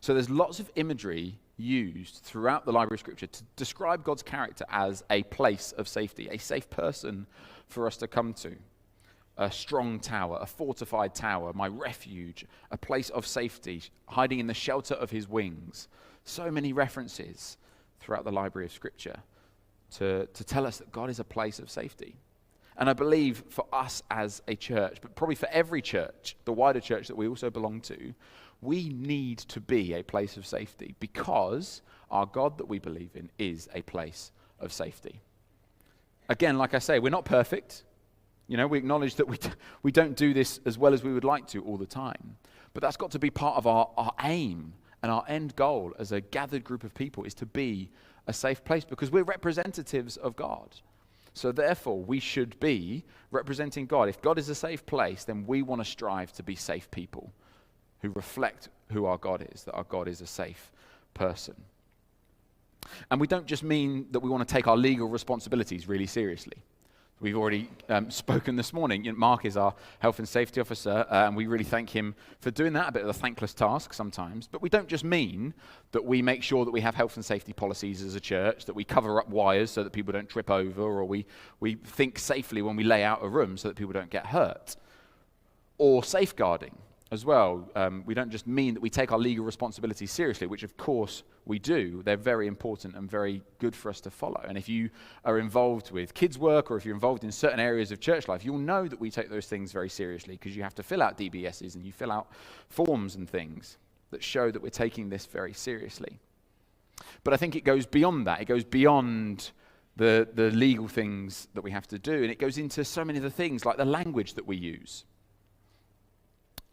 So there's lots of imagery used throughout the library of Scripture to describe God's character as a place of safety, a safe person for us to come to. A strong tower, a fortified tower, my refuge, a place of safety, hiding in the shelter of his wings. So many references throughout the library of Scripture to tell us that God is a place of safety. And I believe for us as a church, but probably for every church, the wider church that we also belong to, we need to be a place of safety because our God that we believe in is a place of safety. Again, like I say, we're not perfect. You know, we acknowledge that we don't do this as well as we would like to all the time. But that's got to be part of our aim and our end goal as a gathered group of people is to be a safe place because we're representatives of God. So therefore, we should be representing God. If God is a safe place, then we want to strive to be safe people who reflect who our God is, that our God is a safe person. And we don't just mean that we want to take our legal responsibilities really seriously. We've already spoken this morning. You know, Mark is our health and safety officer, and we really thank him for doing that, a bit of a thankless task sometimes. But we don't just mean that we make sure that we have health and safety policies as a church, that we cover up wires so that people don't trip over, or we think safely when we lay out a room so that people don't get hurt. Or safeguarding as well. We don't just mean that we take our legal responsibilities seriously, which of course we do. They're very important and very good for us to follow. And if you are involved with kids work or if you're involved in certain areas of church life, you'll know that we take those things very seriously because you have to fill out DBSs and you fill out forms and things that show that we're taking this very seriously. But I think it goes beyond that. It goes beyond the legal things that we have to do, and it goes into so many of the things like the language that we use.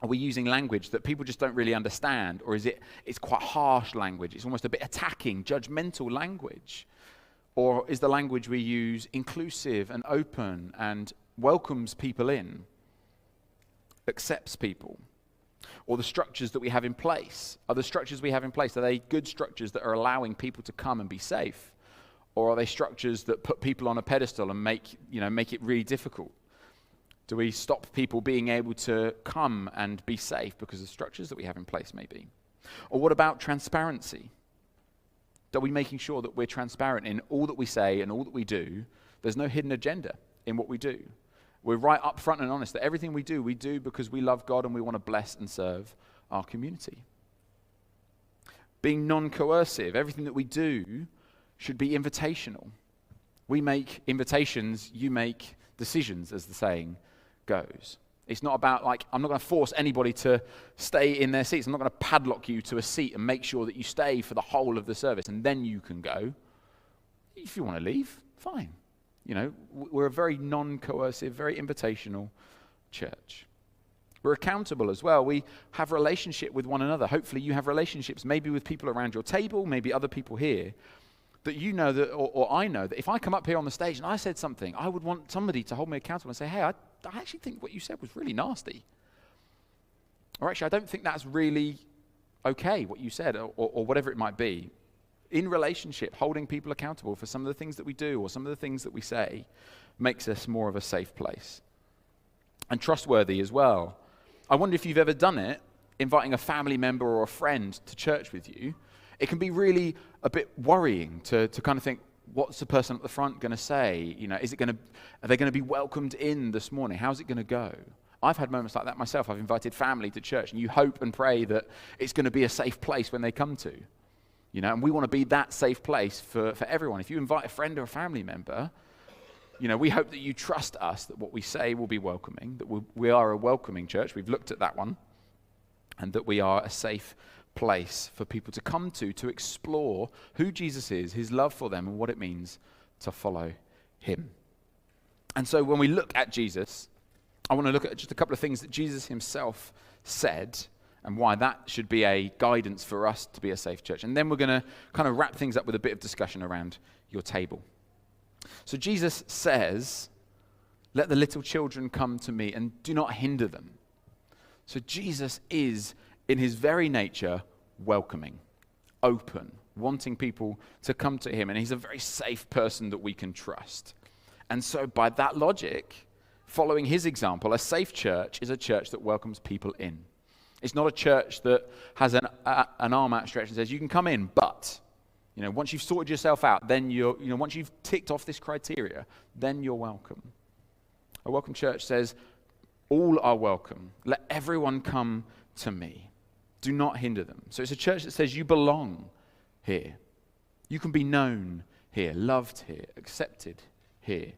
Are we using language that people just don't really understand? Or is it's quite harsh language? It's almost a bit attacking, judgmental language. Or is the language we use inclusive and open and welcomes people in, accepts people? Or the structures that we have in place? Are the structures we have in place, are they good structures that are allowing people to come and be safe? Or are they structures that put people on a pedestal and make it really difficult? Do we stop people being able to come and be safe because of structures that we have in place maybe? Or what about transparency? Are we making sure that we're transparent in all that we say and all that we do? There's no hidden agenda in what we do. We're right up front and honest that everything we do because we love God and we want to bless and serve our community. Being non-coercive, everything that we do should be invitational. We make invitations, you make decisions, as the saying goes. It's not about I'm not going to force anybody to stay in their seats. I'm not going to padlock you to a seat and make sure that you stay for the whole of the service and then you can go. If you want to leave, fine. You know, we're a very non-coercive, very invitational church. We're accountable as well. We have relationship with one another. Hopefully you have relationships maybe with people around your table, maybe other people here, that you know that, or I know that if I come up here on the stage and I said something, I would want somebody to hold me accountable and say, hey, I actually think what you said was really nasty. Or actually, I don't think that's really okay, what you said, or whatever it might be. In relationship, holding people accountable for some of the things that we do or some of the things that we say makes us more of a safe place. And trustworthy as well. I wonder if you've ever done it, inviting a family member or a friend to church with you. It can be really a bit worrying to kind of think, what's the person at the front going to say? You know, are they going to be welcomed in this morning? How's it going to go? I've had moments like that myself. I've invited family to church, and you hope and pray that it's going to be a safe place when they come to. You know, and we want to be that safe place for everyone. If you invite a friend or a family member, you know, we hope that you trust us, that what we say will be welcoming, that we are a welcoming church. We've looked at that one, and that we are a safe place for people to come to explore who Jesus is, his love for them, and what it means to follow him. And so when we look at Jesus, I want to look at just a couple of things that Jesus himself said and why that should be a guidance for us to be a safe church. And then we're going to kind of wrap things up with a bit of discussion around your table. So Jesus says, let the little children come to me and do not hinder them. So Jesus is, in his very nature, welcoming, open, wanting people to come to him. And he's a very safe person that we can trust. And so by that logic, following his example, a safe church is a church that welcomes people in. It's not a church that has an arm outstretched and says, you can come in, but, once you've sorted yourself out, then once you've ticked off this criteria, then you're welcome. A welcome church says, all are welcome. Let everyone come to me. Do not hinder them. So it's a church that says you belong here. You can be known here, loved here, accepted here.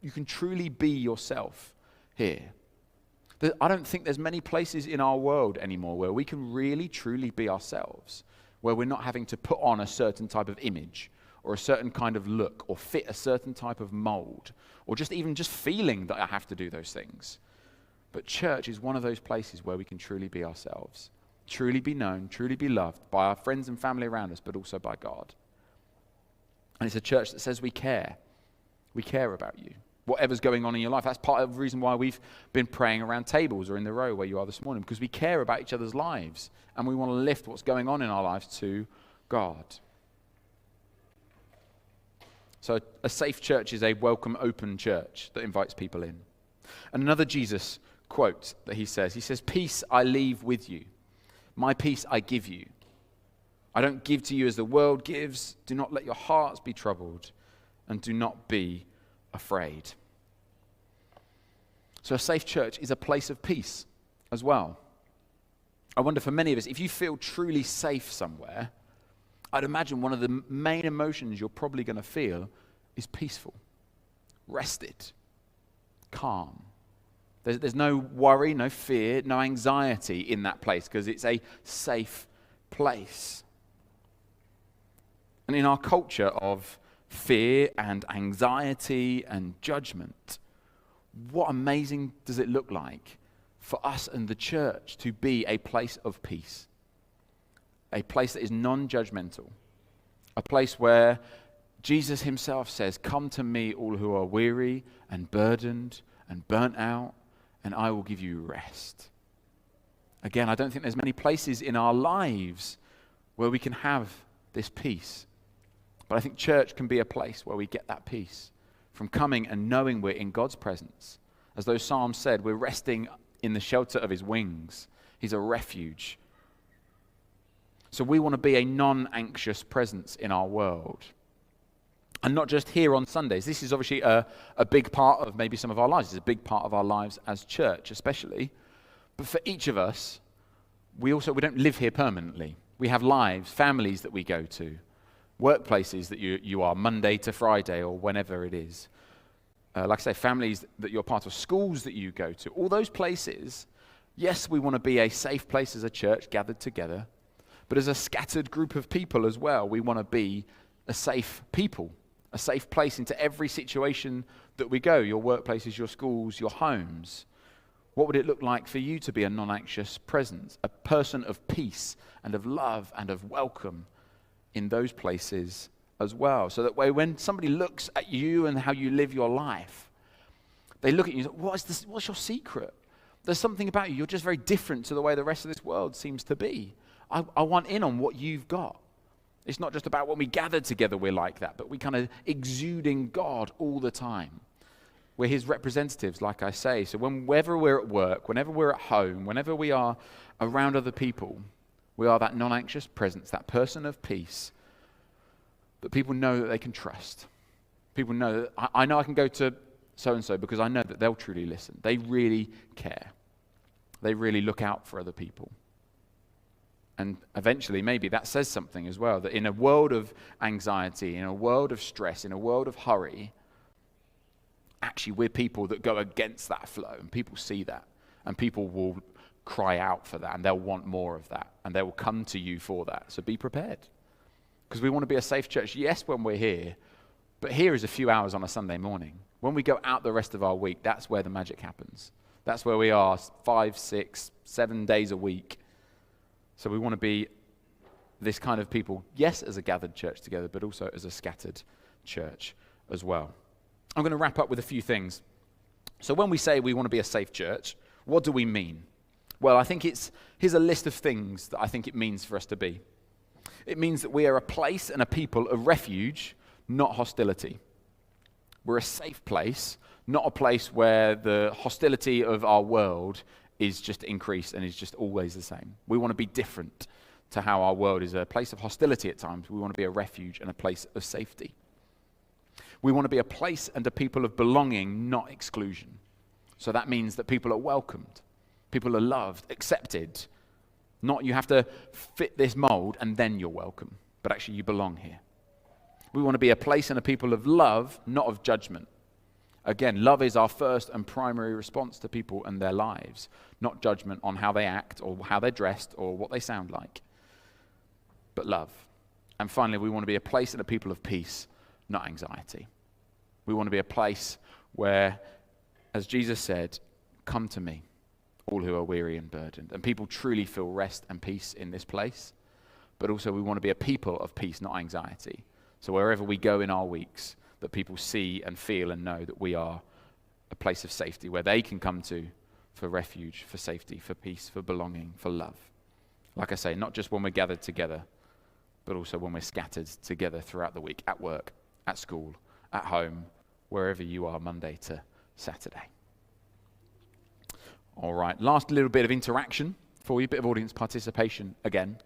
You can truly be yourself here. I don't think there's many places in our world anymore where we can really, truly be ourselves, where we're not having to put on a certain type of image or a certain kind of look or fit a certain type of mold or just feeling that I have to do those things. But church is one of those places where we can truly be ourselves, truly be known, truly be loved by our friends and family around us, but also by God. And it's a church that says we care. We care about you. Whatever's going on in your life. That's part of the reason why we've been praying around tables or in the row where you are this morning, because we care about each other's lives and we want to lift what's going on in our lives to God. So a safe church is a welcome, open church that invites people in. And another Jesus quote that he says, peace I leave with you. My peace I give you. I don't give to you as the world gives. Do not let your hearts be troubled and do not be afraid. So a safe church is a place of peace as well. I wonder for many of us, if you feel truly safe somewhere, I'd imagine one of the main emotions you're probably going to feel is peaceful, rested, calm. There's no worry, no fear, no anxiety in that place because it's a safe place. And in our culture of fear and anxiety and judgment, what amazing does it look like for us and the church to be a place of peace, a place that is non-judgmental, a place where Jesus himself says, come to me all who are weary and burdened and burnt out, and I will give you rest. Again, I don't think there's many places in our lives where we can have this peace. But I think church can be a place where we get that peace from coming and knowing we're in God's presence. As those Psalms said, we're resting in the shelter of his wings. He's a refuge. So we want to be a non-anxious presence in our world. And not just here on Sundays. This is obviously a big part of maybe some of our lives. It's a big part of our lives as church, especially. But for each of us, we don't live here permanently. We have lives, families that we go to, workplaces that you are Monday to Friday or whenever it is. Like I say, families that you're part of, schools that you go to. All those places, yes, we want to be a safe place as a church gathered together. But as a scattered group of people as well, we want to be a safe people. A safe place into every situation that we go, your workplaces, your schools, your homes. What would it look like for you to be a non-anxious presence, a person of peace and of love and of welcome in those places as well? So that way when somebody looks at you and how you live your life, they look at you and say, what's your secret? There's something about you. You're just very different to the way the rest of this world seems to be. I want in on what you've got. It's not just about when we gather together we're like that, but we kind of exuding God all the time. We're his representatives, like I say. So whenever we're at work, whenever we're at home, whenever we are around other people, we are that non-anxious presence, that person of peace that people know that they can trust. People know that I know I can go to so-and-so because I know that they'll truly listen. They really care. They really look out for other people. And eventually, maybe that says something as well, that in a world of anxiety, in a world of stress, in a world of hurry, actually we're people that go against that flow, and people see that, and people will cry out for that, and they'll want more of that, and they will come to you for that. So be prepared, because we want to be a safe church, yes, when we're here, but here is a few hours on a Sunday morning. When we go out the rest of our week, that's where the magic happens. That's where we are 5, 6, 7 days a week. So we want to be this kind of people, yes, as a gathered church together, but also as a scattered church as well. I'm going to wrap up with a few things. So when we say we want to be a safe church, what do we mean? Well, I think here's a list of things that I think it means for us to be. It means that we are a place and a people of refuge, not hostility. We're a safe place, not a place where the hostility of our world is just increased and is just always the same. We want to be different to how our world is a place of hostility at times. We want to be a refuge and a place of safety. We want to be a place and a people of belonging, not exclusion. So that means that people are welcomed, people are loved, accepted. Not you have to fit this mold and then you're welcome, but actually you belong here. We want to be a place and a people of love, not of judgment. Again, love is our first and primary response to people and their lives, not judgment on how they act or how they're dressed or what they sound like, but love. And finally, we want to be a place and a people of peace, not anxiety. We want to be a place where, as Jesus said, come to me, all who are weary and burdened. And people truly feel rest and peace in this place. But also we want to be a people of peace, not anxiety. So wherever we go in our weeks, that people see and feel and know that we are a place of safety where they can come to for refuge, for safety, for peace, for belonging, for love. Like I say, not just when we're gathered together, but also when we're scattered together throughout the week, at work, at school, at home, wherever you are, Monday to Saturday. All right, last little bit of interaction for you, bit of audience participation again.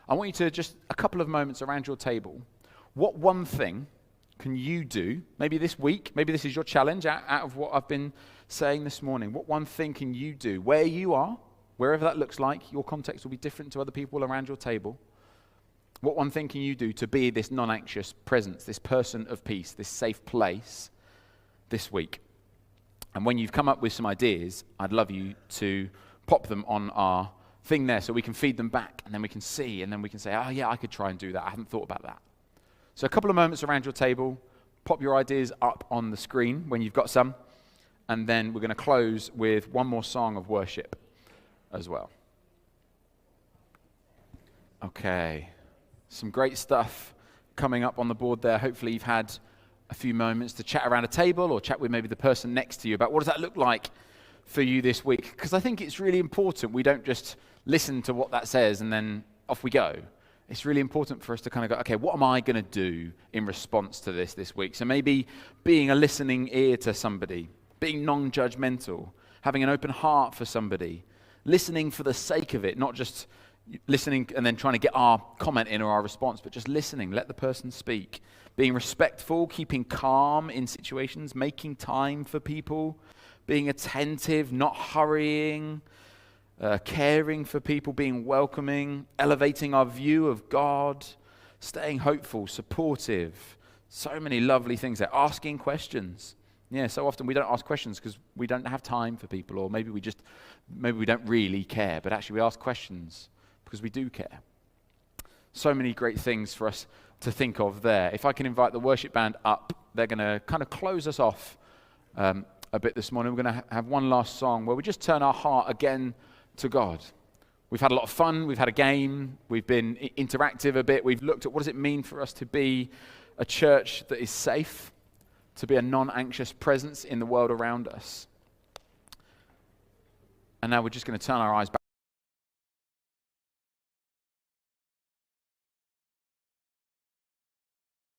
I want you to just a couple of moments around your table. What one thing can you do, maybe this week, maybe this is your challenge out of what I've been saying this morning. What one thing can you do where you are, wherever that looks like? Your context will be different to other people around your table. What one thing can you do to be this non-anxious presence, this person of peace, this safe place this week? And when you've come up with some ideas, I'd love you to pop them on our thing there so we can feed them back and then we can see and then we can say, oh yeah, I could try and do that. I hadn't thought about that. So a couple of moments around your table, pop your ideas up on the screen when you've got some, and then we're going to close with one more song of worship as well. Okay, some great stuff coming up on the board there. Hopefully you've had a few moments to chat around a table or chat with maybe the person next to you about what does that look like for you this week? Because I think it's really important we don't just listen to what that says and then off we go. It's really important for us to kind of go, okay, what am I going to do in response to this week? So maybe being a listening ear to somebody, being non-judgmental, having an open heart for somebody, listening for the sake of it, not just listening and then trying to get our comment in or our response, but just listening, let the person speak, being respectful, keeping calm in situations, making time for people, being attentive, not hurrying, caring for people, being welcoming, elevating our view of God, staying hopeful, supportive. So many lovely things there. Asking questions. Yeah, so often we don't ask questions because we don't have time for people, or maybe we don't really care, but actually we ask questions because we do care. So many great things for us to think of there. If I can invite the worship band up, they're going to kind of close us off a bit this morning. We're going to have one last song where we just turn our heart again to God. We've had a lot of fun, we've had a game, we've been interactive a bit, we've looked at what does it mean for us to be a church that is safe, to be a non-anxious presence in the world around us. And now we're just going to turn our eyes back